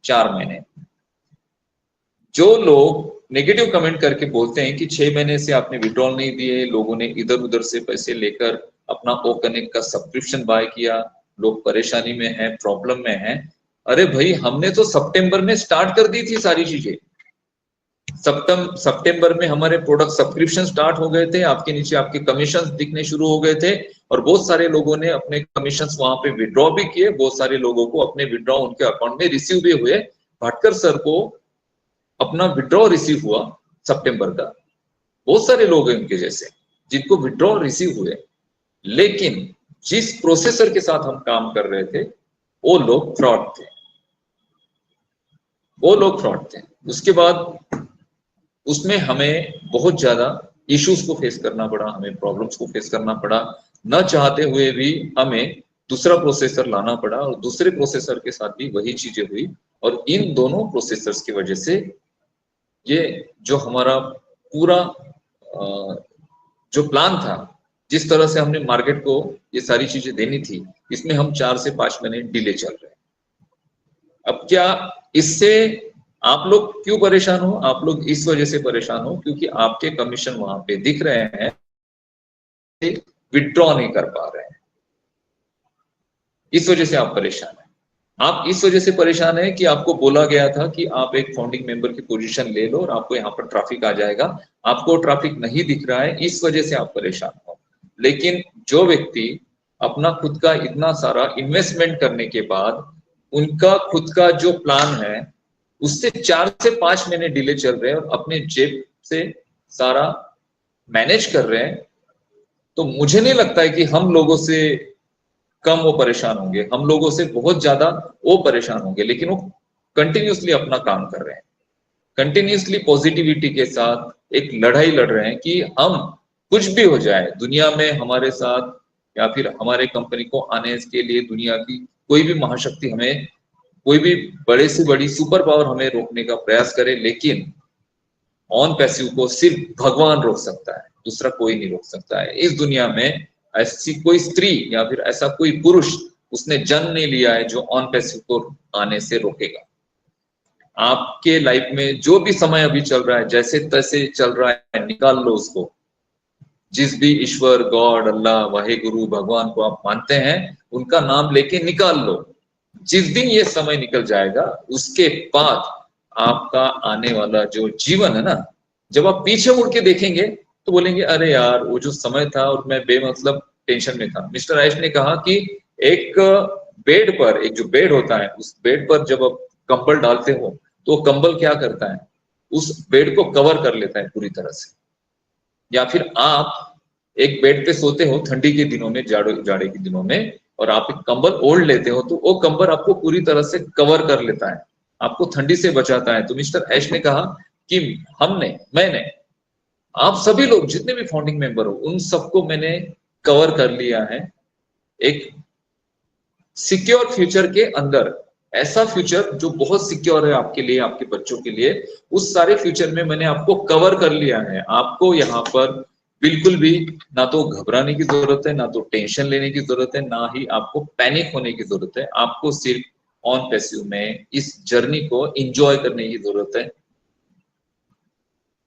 4 महीने। जो लोग नेगेटिव कमेंट करके बोलते हैं कि 6 महीने से आपने विड्रॉल नहीं दिए, लोगों ने इधर उधर से पैसे लेकर अपना ओ कनेक्ट का सब्सक्रिप्शन बाय किया, लोग परेशानी में हैं, प्रॉब्लम में हैं। अरे भाई, हमने तो सितंबर में स्टार्ट कर दी थी सारी चीजें। सितंबर में हमारे प्रोडक्ट सब्सक्रिप्शन स्टार्ट हो गए थे, आपके नीचे आपके कमीशन दिखने शुरू हो गए थे, और बहुत सारे लोगों ने अपने कमीशन वहां पे विड्रॉ भी किए, बहुत सारे लोगों को अपने विड्रॉ उनके अकाउंट में रिसीव भी हुए। भाटकर सर को अपना विड्रॉ रिसीव हुआ सितंबर का, बहुत सारे लोग हैं उनके जैसे जिनको विड्रॉ रिसीव हुए। लेकिन जिस प्रोसेसर के साथ हम काम कर रहे थे वो लोग फ्रॉड थे, वो लोग फ्रॉड थे। उसके बाद उसमें हमें बहुत ज्यादा इश्यूज को फेस करना पड़ा, हमें प्रॉब्लम्स को फेस करना पड़ा, न चाहते हुए भी हमें दूसरा प्रोसेसर लाना पड़ा, और दूसरे प्रोसेसर के साथ भी वही चीजें हुई। और इन दोनों प्रोसेसर्स की वजह से ये जो हमारा पूरा जो प्लान था, जिस तरह से हमने मार्केट को ये सारी चीजें देनी थी, इसमें हम 4 से 5 महीने डिले चल रहे हैं। अब क्या इससे आप लोग क्यों परेशान हो? आप लोग इस वजह से परेशान हो क्योंकि आपके कमीशन वहां पे दिख रहे हैं, विड्रॉ नहीं कर पा रहे हैं, इस वजह से आप परेशान हैं। आप इस वजह से परेशान है कि आपको बोला गया था कि आप एक फाउंडिंग मेंबर की पोजीशन ले लो और आपको यहाँ पर ट्रैफिक आ जाएगा, आपको ट्रैफिक नहीं दिख रहा है, इस वजह से आप परेशान हो। लेकिन जो व्यक्ति अपना खुद का इतना सारा इन्वेस्टमेंट करने के बाद उनका खुद का जो प्लान है उससे 4 से 5 महीने डिले चल रहे हैं और अपने जेब से सारा मैनेज कर रहे हैं, तो मुझे नहीं लगता है कि हम लोगों से कम वो परेशान होंगे, हम लोगों से बहुत ज्यादा वो परेशान होंगे। लेकिन वो कंटिन्यूसली अपना काम कर रहे हैं, कंटिन्यूसली पॉजिटिविटी के साथ एक लड़ाई लड़ रहे हैं कि हम कुछ भी हो जाए दुनिया में हमारे साथ, या फिर हमारे कंपनी को आने के लिए दुनिया की कोई भी महाशक्ति हमें, कोई भी बड़े से बड़ी सुपर पावर हमें रोकने का प्रयास करे, लेकिन ऑन पैसिव को सिर्फ भगवान रोक सकता है, दूसरा कोई नहीं रोक सकता है। इस दुनिया में ऐसी कोई स्त्री या फिर ऐसा कोई पुरुष उसने जन्म नहीं लिया है जो ऑन पैसिव को आने से रोकेगा। आपके लाइफ में जो भी समय अभी चल रहा है, जैसे तैसे चल रहा है, निकाल लो उसको। जिस भी ईश्वर, गॉड, अल्लाह, वाहे गुरु, भगवान को आप मानते हैं, उनका नाम लेके निकाल लो। जिस दिन ये समय निकल जाएगा उसके बाद आपका आने वाला जो जीवन है ना, जब आप पीछे मुड़ के देखेंगे तो बोलेंगे अरे यार वो जो समय था और मैं बेमतलब टेंशन में था। मिस्टर ऐश ने कहा कि एक बेड पर, एक जो बेड होता है उस बेड पर जब आप कंबल डालते हो तो कंबल क्या करता है, उस बेड को कवर कर लेता है पूरी तरह से। या फिर आप एक बेड पे सोते हो ठंडी के दिनों में, जाड़े के दिनों में, और आप एक कंबल ओढ़ लेते हो तो वो कंबल आपको पूरी तरह से कवर कर लेता है, आपको ठंडी से बचाता है। तो मिस्टर ऐश ने कहा कि मैंने, आप सभी लोग जितने भी फाउंडिंग मेंबर हो उन सबको मैंने कवर कर लिया है एक सिक्योर फ्यूचर के अंदर। ऐसा फ्यूचर जो बहुत सिक्योर है आपके लिए, आपके बच्चों के लिए, उस सारे फ्यूचर में मैंने आपको कवर कर लिया है। आपको यहाँ पर बिल्कुल भी ना तो घबराने की जरूरत है, ना तो टेंशन लेने की जरूरत है, ना ही आपको पैनिक होने की जरूरत है। आपको सिर्फ ऑन पैसिव में इस जर्नी को एंजॉय करने की जरूरत है।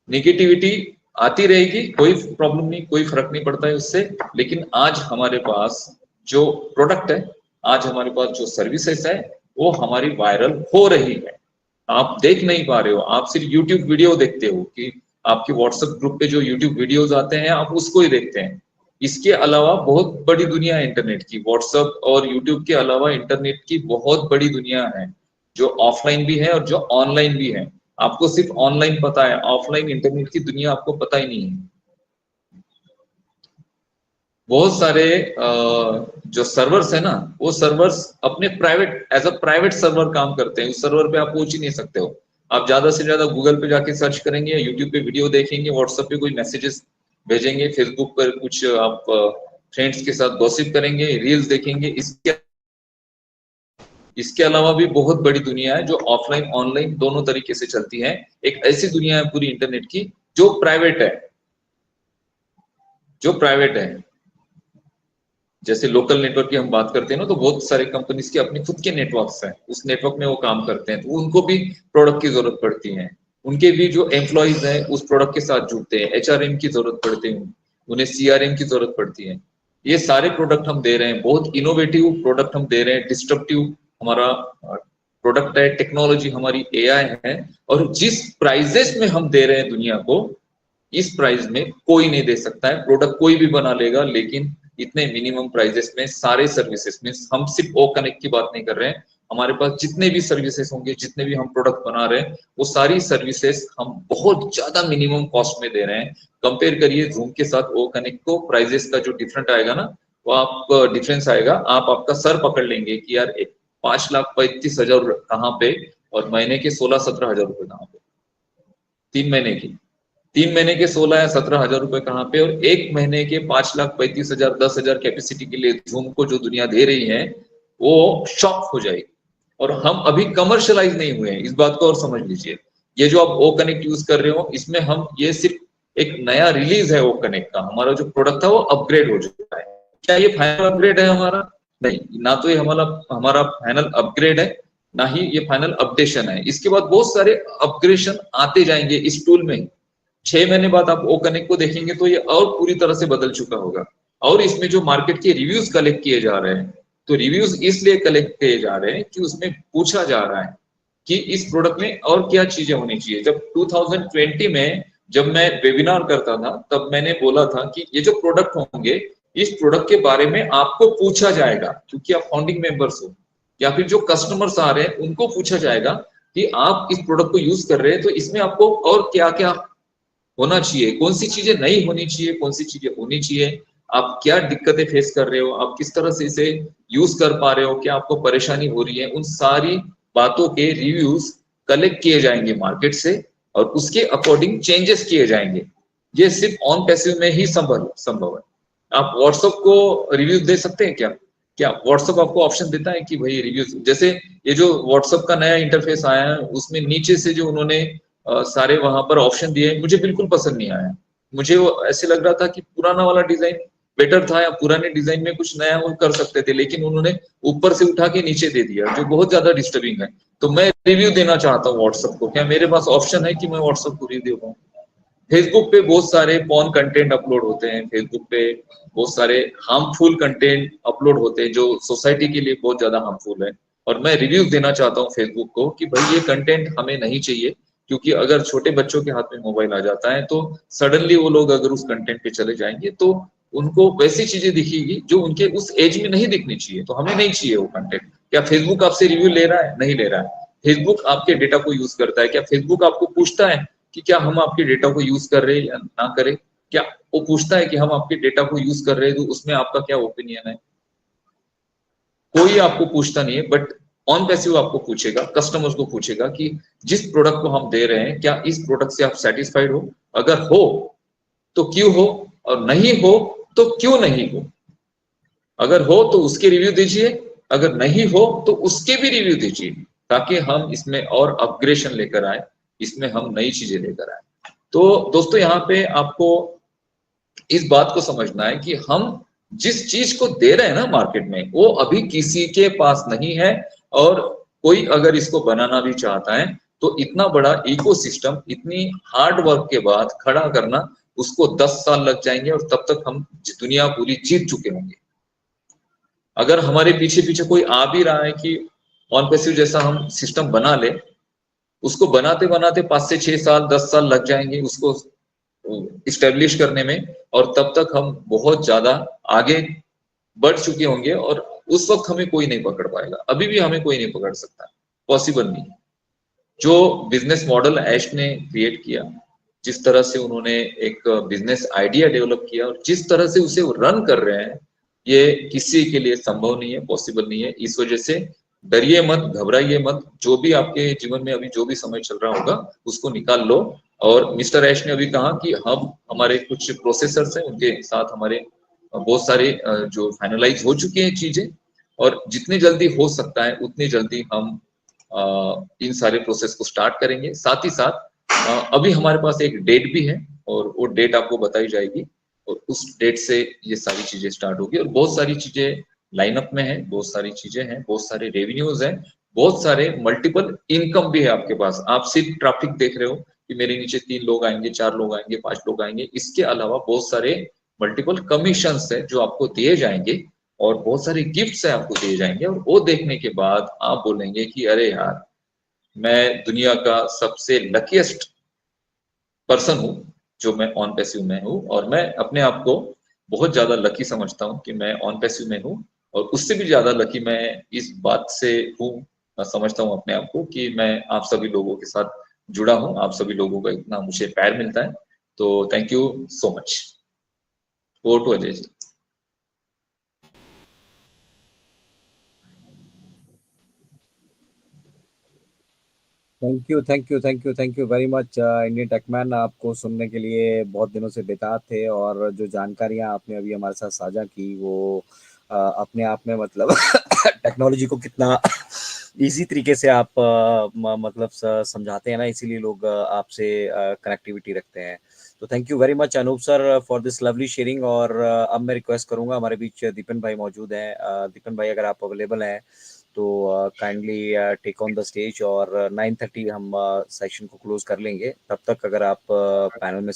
नेगेटिविटी आती रहेगी, कोई प्रॉब्लम नहीं, कोई फर्क नहीं पड़ता है उससे। लेकिन आज हमारे पास जो प्रोडक्ट है, आज हमारे पास जो सर्विसेज है, वो हमारी वायरल हो रही है। आप देख नहीं पा रहे हो, आप सिर्फ यूट्यूब वीडियो देखते हो कि आपके व्हाट्सएप ग्रुप पे जो यूट्यूब वीडियोस आते हैं आप उसको ही देखते हैं। इसके अलावा बहुत बड़ी दुनिया है इंटरनेट की। व्हाट्सएप और यूट्यूब के अलावा इंटरनेट की बहुत बड़ी दुनिया है, जो ऑफलाइन भी है और जो ऑनलाइन भी है। आपको सिर्फ ऑनलाइन पता है, ऑफलाइन इंटरनेट की दुनिया आपको पता ही नहीं है। बहुत सारे जो सर्वर्स है ना, वो सर्वर्स अपने private, as a private server काम करते हैं। उस सर्वर पे आप पहुंच ही नहीं सकते हो। आप ज्यादा से ज्यादा गूगल पे जाके सर्च करेंगे, यूट्यूब पे वीडियो देखेंगे, व्हाट्सएप पे कोई मैसेजेस भेजेंगे, फेसबुक पर कुछ आप फ्रेंड्स के साथ गॉसिप करेंगे, रील्स देखेंगे। इसके अलावा भी बहुत बड़ी दुनिया है जो ऑफलाइन ऑनलाइन दोनों तरीके से चलती है। एक ऐसी दुनिया है पूरी इंटरनेट की जो प्राइवेट है, जो प्राइवेट है। जैसे लोकल नेटवर्क की हम बात करते हैं ना, तो बहुत सारे कंपनीज के अपने खुद के नेटवर्क्स हैं, उस नेटवर्क में वो काम करते हैं, तो उनको भी प्रोडक्ट की जरूरत पड़ती है। उनके भी जो एम्प्लॉइज हैं उस प्रोडक्ट के साथ जुड़ते हैं, एचआरएम की जरूरत पड़ती है, उन्हें सीआरएम की जरूरत पड़ती है। ये सारे प्रोडक्ट हम दे रहे हैं, बहुत इनोवेटिव प्रोडक्ट हम दे रहे हैं, डिस्ट्रप्टिव हमारा प्रोडक्ट है, टेक्नोलॉजी हमारी एआई है, और जिस प्राइजेस में हम दे रहे हैं दुनिया को, इस प्राइस में कोई नहीं दे सकता है। प्रोडक्ट कोई भी बना लेगा, लेकिन इतने मिनिमम प्राइजेस में सारे सर्विसेज में, हम सिर्फ ओ कनेक्ट की बात नहीं कर रहे हैं, हमारे पास जितने भी सर्विसेज होंगे, जितने भी हम प्रोडक्ट बना रहे हैं, वो सारी सर्विसेज हम बहुत ज्यादा मिनिमम कॉस्ट में दे रहे हैं। कंपेयर करिए जूम के साथ ओ कनेक्ट को, प्राइजेस का जो डिफरेंट आएगा ना, वो आप डिफरेंस आएगा, आप आपका सर पकड़ लेंगे कि यार 5,35,000 कहाँ पे, और महीने के 16-17 हजार रुपए कहाँ पे, 3 महीने की, 3 महीने के 16 या 17 हजार रुपए कहाँ पे, और एक महीने के 5,35,000, 10,000 कैपेसिटी के लिए जूम को जो दुनिया दे रही है, वो शॉक हो जाएगी। और हम अभी कमर्शलाइज नहीं हुए हैं, इस बात को और समझ लीजिए। ये जो आप ओ कनेक्ट यूज कर रहे हो, इसमें हम, ये सिर्फ एक नया रिलीज है ओ कनेक्ट का, हमारा जो प्रोडक्ट था वो अपग्रेड हो चुका है। क्या ये फाइनल अपग्रेड है हमारा? नहीं, ना तो ये हमारा फाइनल अपग्रेड है, ना ही ये फाइनल अपडेशन है। इसके बाद बहुत सारे अपग्रेडेशन आते जाएंगे इस टूल में। 6 महीने बाद आप ओ कनेक्ट को देखेंगे तो ये और पूरी तरह से बदल चुका होगा। और इसमें जो मार्केट के रिव्यूज कलेक्ट किए जा रहे हैं, तो रिव्यूज इसलिए कलेक्ट किए जा रहे हैं कि उसमें पूछा जा रहा है कि इस प्रोडक्ट में और क्या चीजें होनी चाहिए। जब 2020 में जब मैं वेबिनार करता था, तब मैंने बोला था कि ये जो प्रोडक्ट होंगे, इस प्रोडक्ट के बारे में आपको पूछा जाएगा, क्योंकि आप फाउंडिंग मेंबर्स हो, या फिर जो कस्टमर्स आ रहे हैं उनको पूछा जाएगा कि आप इस प्रोडक्ट को यूज कर रहे हैं, तो इसमें आपको और क्या क्या होना चाहिए, कौन सी चीजें नहीं होनी चाहिए, कौन सी चीजें होनी चाहिए, आप क्या दिक्कतें फेस कर रहे हो, आप किस तरह से इसे यूज कर पा रहे हो, क्या आपको परेशानी हो रही है, उन सारी बातों के रिव्यूज कलेक्ट किए जाएंगे मार्केट से, और उसके अकॉर्डिंग चेंजेस किए जाएंगे। ये सिर्फ ऑन पैसिव में ही संभव है। आप व्हाट्सएप को रिव्यूज दे सकते हैं क्या? क्या व्हाट्सएप आपको ऑप्शन देता है कि भाई रिव्यूज, जैसे ये जो व्हाट्सएप का नया इंटरफेस आया है, उसमें नीचे से जो उन्होंने सारे वहां पर ऑप्शन दिए, मुझे बिल्कुल पसंद नहीं आया। मुझे वो ऐसे लग रहा था कि पुराना वाला डिजाइन बेटर था, या पुराने डिजाइन में कुछ नया वो कर सकते थे, लेकिन उन्होंने ऊपर से उठा के नीचे दे दिया, जो बहुत ज्यादा डिस्टर्बिंग है। तो मैं रिव्यू देना चाहता हूँ व्हाट्सएप को, क्या मेरे पास ऑप्शन है कि मैं व्हाट्सएप को रिव्यू दूं? फेसबुक पे बहुत सारे पॉर्न कंटेंट अपलोड होते हैं, फेसबुक पे बहुत सारे हार्मफुल कंटेंट अपलोड होते हैं जो सोसाइटी के लिए बहुत ज्यादा हार्मफुल है, और मैं रिव्यूज देना चाहता हूँ फेसबुक को कि भाई ये कंटेंट हमें नहीं चाहिए। क्योंकि अगर छोटे बच्चों के हाथ में मोबाइल आ जाता है, तो सडनली वो लोग अगर उस कंटेंट पे चले जाएंगे, तो उनको वैसी चीजें दिखेगी जो उनके उस एज में नहीं दिखनी चाहिए, तो हमें नहीं चाहिए वो कंटेंट। क्या फेसबुक आपसे रिव्यू ले रहा है? नहीं ले रहा है। फेसबुक आपके डेटा को यूज करता है, क्या फेसबुक आपको पूछता है कि क्या हम आपके डेटा को यूज कर रहे हैं या ना करें? क्या वो पूछता है कि हम आपके डेटा को यूज कर रहे हैं तो उसमें आपका क्या ओपिनियन है? कोई आपको पूछता नहीं है। बट ऑन पैसिव आपको पूछेगा, कस्टमर्स को पूछेगा कि जिस प्रोडक्ट को हम दे रहे हैं, क्या इस प्रोडक्ट से आप सेटिस्फाइड हो? अगर हो तो क्यों हो, और नहीं हो तो क्यों नहीं हो। अगर हो तो उसके रिव्यू दीजिए, अगर नहीं हो तो उसके भी रिव्यू दीजिए, ताकि हम इसमें और अपग्रेडेशन लेकर आए, इसमें हम नई चीजें लेकर आए। तो दोस्तों, यहाँ पे आपको इस बात को समझना है कि हम जिस चीज को दे रहे हैं ना मार्केट में, वो अभी किसी के पास नहीं है, और कोई अगर इसको बनाना भी चाहता है, तो इतना बड़ा इकोसिस्टम इतनी हार्ड वर्क के बाद खड़ा करना, उसको 10 साल लग जाएंगे, और तब तक हम दुनिया पूरी जीत चुके होंगे। अगर हमारे पीछे पीछे कोई आ भी रहा है कि ऑन पैसिव जैसा हम सिस्टम बना ले, उसको बनाते बनाते 5 से 6 साल 10 साल लग जाएंगे उसको इस्टेब्लिश करने में, और तब तक हम बहुत ज्यादा आगे बढ़ चुके होंगे, और उस वक्त हमें कोई नहीं पकड़ पाएगा। अभी भी हमें कोई नहीं पकड़ सकता, पॉसिबल नहीं। जो बिजनेस मॉडल ऐश ने क्रिएट किया, जिस तरह से उन्होंने एक बिजनेस आइडिया डेवलप किया, और जिस तरह से उसे रन कर रहे हैं, ये किसी के लिए संभव नहीं है, पॉसिबल नहीं है। इस वजह से डरिए मत, घबराइए मत, जो भी आपके जीवन में अभी जो भी समय चल रहा होगा उसको निकाल लो। और मिस्टर ऐश ने अभी कहा कि हम हमारे कुछ प्रोसेसर्स हैं, उनके साथ हमारे बहुत सारे जो फाइनलाइज हो चुके हैं चीजें, और जितनी जल्दी हो सकता है उतनी जल्दी हम इन सारे प्रोसेस को स्टार्ट करेंगे। साथ ही साथ अभी हमारे पास एक डेट भी है, और वो डेट आपको बताई जाएगी। और उस डेट से ये सारी चीजें स्टार्ट होगी और बहुत सारी चीजें लाइनअप में है, बहुत सारी चीजें हैं, बहुत सारे रेवेन्यूज हैं, बहुत सारे मल्टीपल इनकम भी है आपके पास। आप सिर्फ ट्रैफिक देख रहे हो कि मेरे नीचे 3 लोग आएंगे, 4 लोग आएंगे, 5 लोग आएंगे, इसके अलावा बहुत सारे मल्टीपल कमीशंस है जो आपको दिए जाएंगे और बहुत सारे गिफ्ट्स है आपको दिए जाएंगे और वो देखने के बाद आप बोलेंगे कि अरे यार, मैं दुनिया का सबसे लकीएस्ट पर्सन हूँ जो मैं ऑन पैसिव में हूँ और मैं अपने आप को बहुत ज्यादा लकी समझता हूँ कि मैं ऑन पैसिव में हूँ। और उससे भी ज्यादा लकी मैं इस बात से हूँ, समझता हूँ अपने आप को कि मैं आप सभी लोगों के साथ जुड़ा हूँ, आप सभी लोगों का इतना मुझे प्यार मिलता है। तो thank you so much. Over to Ajay ji. Thank you, thank you, thank you, thank you very much Indian techman. आपको सुनने के लिए बहुत दिनों से बेताब थे, और जो जानकारियां आपने अभी हमारे साथ साझा की वो अपने आप में मतलब टेक्नोलॉजी को कितना इजी तरीके से आप मतलब समझाते हैं ना, इसीलिए लोग आपसे कनेक्टिविटी रखते हैं। तो thank you very much Anoop sir for this lovely sharing. और अब मैं रिक्वेस्ट करूंगा, हमारे बीच दीपन भाई मौजूद हैं। दीपन भाई, अगर आप अवेलेबल हैं तो kindly take on the stage, और 9:30 हम सेशन को क्लोज कर लेंगे। तब तक अगर आप पैनल में